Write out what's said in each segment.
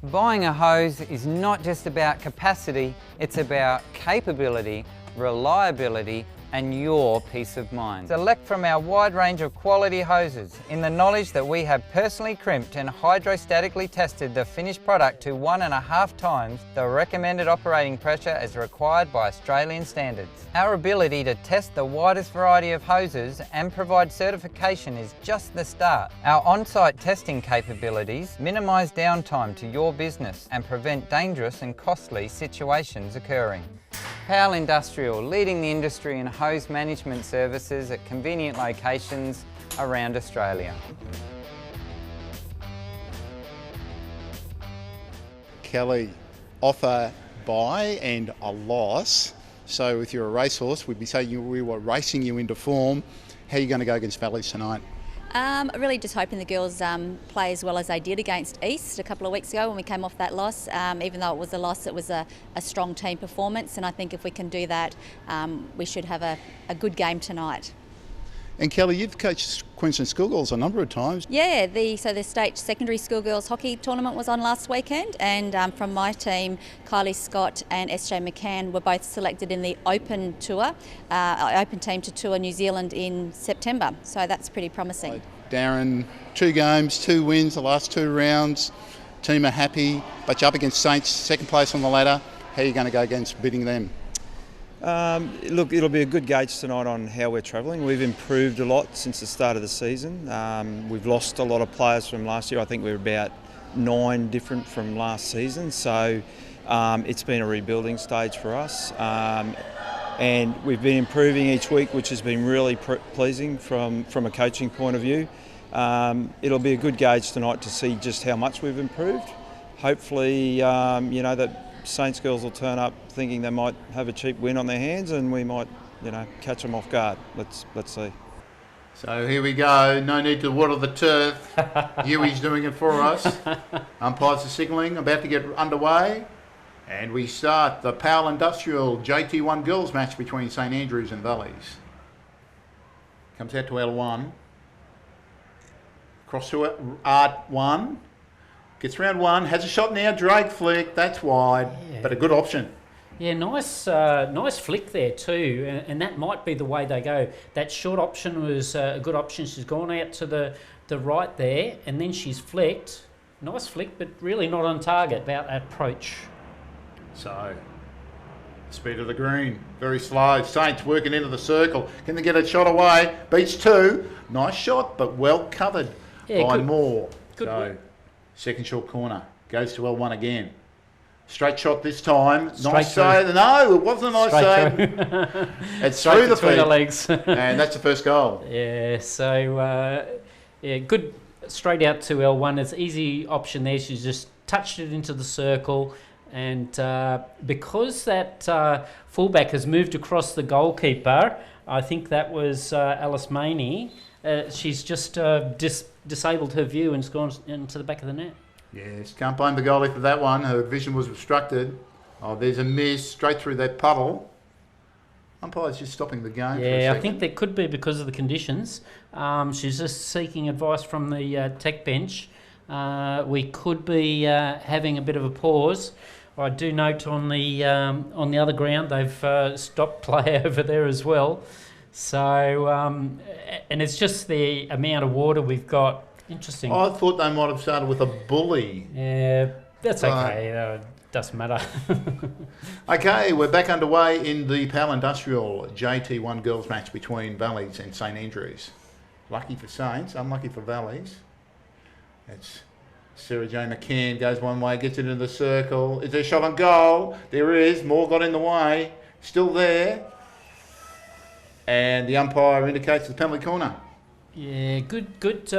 Buying a hose is not just about capacity, it's about capability, reliability, and your peace of mind. Select from our wide range of quality hoses in the knowledge that we have personally crimped and hydrostatically tested the finished product to 1.5 times the recommended operating pressure as required by Australian standards. Our ability to test the widest variety of hoses and provide certification is just the start. Our on-site testing capabilities minimise downtime to your business and prevent dangerous and costly situations occurring. Powell Industrial, leading the industry in hose management services at convenient locations around Australia. Kelly, offer, buy and a loss. So if you're a racehorse, we'd be saying we were racing you into form. How are you going to go against Valleys tonight? Really just hoping the girls play as well as they did against East a couple of weeks ago when we came off that loss. Even though it was a loss, it was a strong team performance, and I think if we can do that, we should have a good game tonight. And Kelly, you've coached Queensland Schoolgirls a number of times. Yeah, the state secondary schoolgirls hockey tournament was on last weekend, and from my team, Kylie Scott and SJ McCann were both selected in the Open Tour, Open team to tour New Zealand in September. So that's pretty promising. Darren, 2 games, 2 wins, the last 2 rounds. Team are happy, but you're up against Saints, second place on the ladder. How are you going to go against beating them? Look, it'll be a good gauge tonight on how we're travelling. We've improved a lot since the start of the season. We've lost a lot of players from last year. I think we're about 9 different from last season. So it's been a rebuilding stage for us. And we've been improving each week, which has been really pleasing from a coaching point of view. It'll be a good gauge tonight to see just how much we've improved. Hopefully, that Saints girls will turn up thinking they might have a cheap win on their hands, and we might, catch them off guard. Let's see. So here we go. No need to water the turf. Huey's doing it for us. Umpires are signalling. About to get underway. And we start the Powell Industrial JT1 girls match between St Andrews and Valleys. Comes out to L1. Cross to Art 1. Gets round 1, has a shot now, drag flick, that's wide, but a good option. Yeah, nice flick there too, and that might be the way they go. That short option was a good option. She's gone out to the right there, and then she's flicked. Nice flick, but really not on target, about that approach. So, speed of the green, very slow. Saints working into the circle. Can they get a shot away? Beats 2. Nice shot, but well covered by Moore. Good work. Second short corner, goes to L1 again. Straight shot this time. Straight nice save. No, it wasn't a nice save. It's through the feet. The legs. And that's the first goal. Yeah, so good straight out to L1. It's easy option there. She's just touched it into the circle. And because that fullback has moved across the goalkeeper, I think that was Alice Maney. She's just disabled her view and's gone into the back of the net. Yes, can't blame the goalie for that one. Her vision was obstructed. Oh, there's a miss straight through that puddle. Umpire's just stopping the game. Yeah, I think that could be because of the conditions. She's just seeking advice from the tech bench. We could be having a bit of a pause. I do note on the other ground they've stopped play over there as well. So, and it's just the amount of water we've got. Interesting. I thought they might have started with a bully. Yeah, that's okay. Doesn't matter. Okay, we're back underway in the Powell Industrial JT1 girls match between Valleys and St Andrews. Lucky for Saints, unlucky for Valleys. It's Sarah J. McCann goes one way, gets it into the circle. Is there a shot on goal? There is. Moore got in the way. Still there. And the umpire indicates the penalty corner. Yeah, good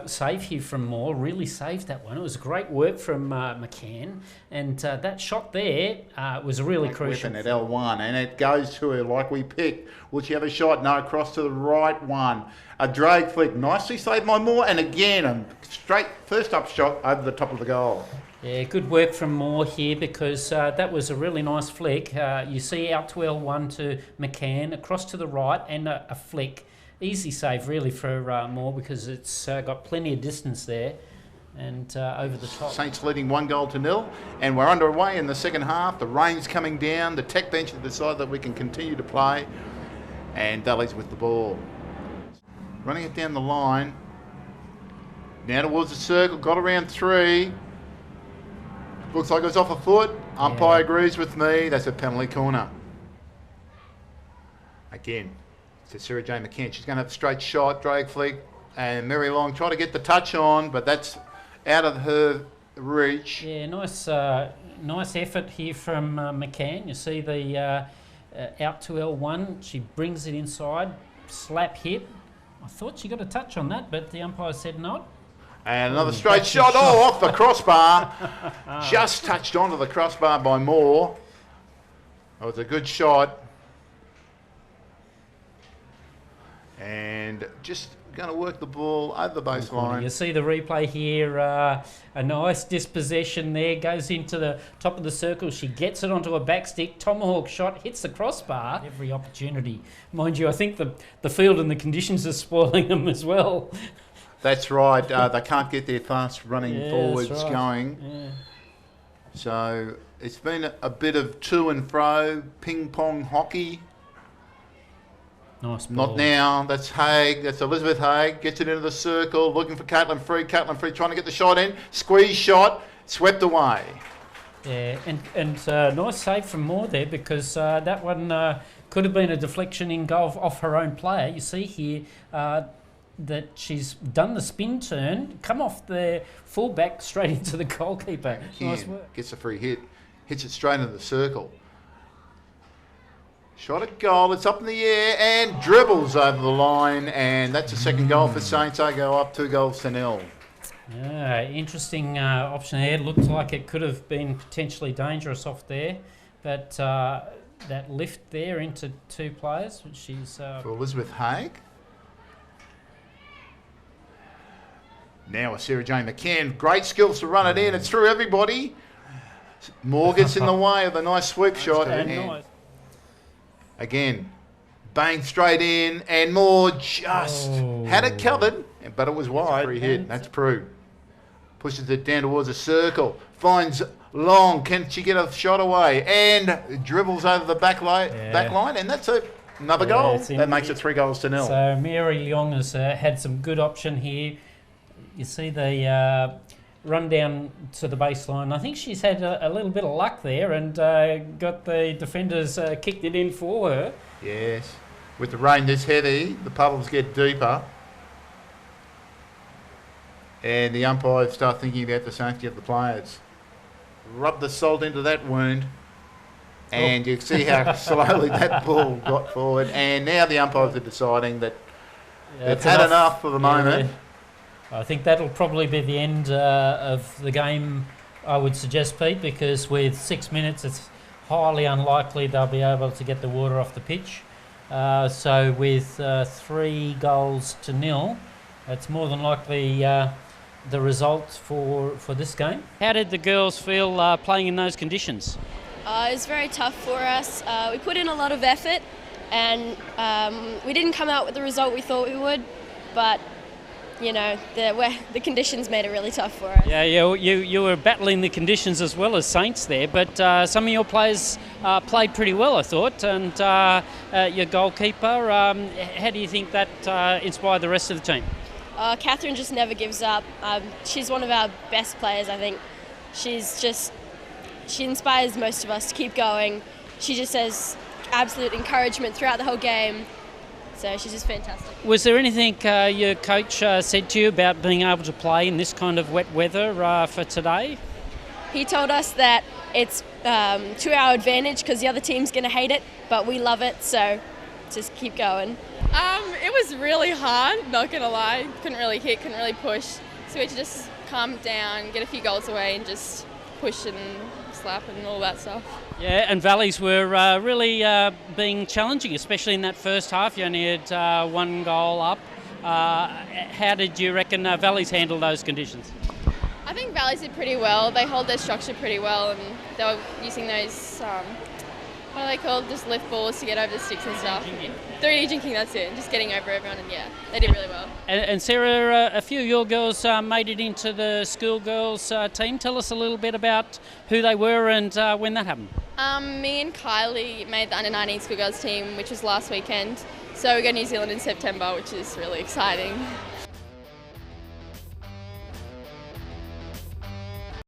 save here from Moore. Really saved that one. It was great work from McCann, and that shot there was really crucial. At L1, and it goes to her like we picked. Will she have a shot? No, across to the right one. A drag flick, nicely saved by Moore, and again a straight first up shot over the top of the goal. Yeah, good work from Moore here because that was a really nice flick. You see out to L1 to McCann, across to the right, and a flick. Easy save really for Moore because it's got plenty of distance there. and over the top. Saints leading 1-0, and we're underway in the second half. The rain's coming down. The tech bench have decided that we can continue to play, and Dully's with the ball. Running it down the line. Now towards the circle, got around 3. Looks like it was off a foot. Umpire agrees with me. That's a penalty corner. Again, to Sarah J. McCann. She's going to have a straight shot, drag flick, and Mary Long try to get the touch on, but that's out of her reach. Yeah, nice effort here from McCann. You see the out to L1. She brings it inside, slap hit. I thought she got a touch on that, but the umpire said not. And another straight shot. Oh, off the crossbar. Just touched onto the crossbar by Moore. It was a good shot. And just going to work the ball over the baseline. You see the replay here. A nice dispossession there. Goes into the top of the circle. She gets it onto a backstick. Tomahawk shot. Hits the crossbar. Every opportunity. Mind you, I think the field and the conditions are spoiling them as well. That's right. They can't get their fast running forwards going. Yeah. So it's been a bit of to and fro, ping pong hockey. Nice ball. Not now. That's Haig. That's Elizabeth Haig. Gets it into the circle, looking for Caitlin Free. Caitlin Free trying to get the shot in. Squeeze shot. Swept away. Yeah, and nice save from Moore there, because that one could have been a deflection in goal off her own player. You see here that she's done the spin turn, come off the fullback straight into the goalkeeper. Nice work. Gets a free hit. Hits it straight into the circle. Shot at goal, it's up in the air and dribbles over the line, and that's a second goal for Saints. They go up 2-0. Yeah, interesting option there. Looked like it could have been potentially dangerous off there, but that lift there into 2 players, which she's... For Elizabeth Haig. Now a Sarah Jane McCann. Great skills to run it in. It's through everybody. Moore gets in the way of a nice sweep shot. And again, bang straight in, and Moore just had it covered, but it was wide. Free hit. That's Prue. Pushes it down towards the circle. Finds Long. Can she get a shot away? And dribbles over the back line, and that's another goal. That makes it 3-0. So Mary Long has had some good option here. You see the run down to the baseline. I think she's had a little bit of luck there and got the defenders kicked it in for her. Yes. With the rain this heavy, the puddles get deeper. And the umpires start thinking about the safety of the players. Rub the salt into that wound. And you see how slowly that ball got forward. And now the umpires are deciding that they've had enough for the moment. I think that'll probably be the end of the game, I would suggest, Pete, because with 6 minutes, it's highly unlikely they'll be able to get the water off the pitch. So with 3-0, it's more than likely the result for this game. How did the girls feel playing in those conditions? It was very tough for us. We put in a lot of effort, and we didn't come out with the result we thought we would, but you know, the conditions made it really tough for us. Yeah, you were battling the conditions as well as Saints there, but some of your players played pretty well, I thought, and your goalkeeper, how do you think that inspired the rest of the team? Catherine just never gives up. She's one of our best players, I think. She inspires most of us to keep going. She just has absolute encouragement throughout the whole game. So she's just fantastic. Was there anything your coach said to you about being able to play in this kind of wet weather for today? He told us that it's to our advantage because the other team's going to hate it, but we love it, so just keep going. It was really hard, not going to lie. Couldn't really hit, couldn't really push. So we had to just calm down, get a few goals away and just push and slap and all that stuff. Yeah, and Valleys were really being challenging, especially in that first half. You only had 1 goal up. How did you reckon Valleys handled those conditions? I think Valleys did pretty well. They hold their structure pretty well, and they were using those What are they called? Just lift balls to get over the sticks and stuff. 3D drinking, that's it. Just getting over everyone, and yeah, they did really well. And Sarah, a few of your girls made it into the schoolgirls team. Tell us a little bit about who they were and when that happened. Me and Kylie made the under-19 schoolgirls team, which was last weekend. So we go to New Zealand in September, which is really exciting.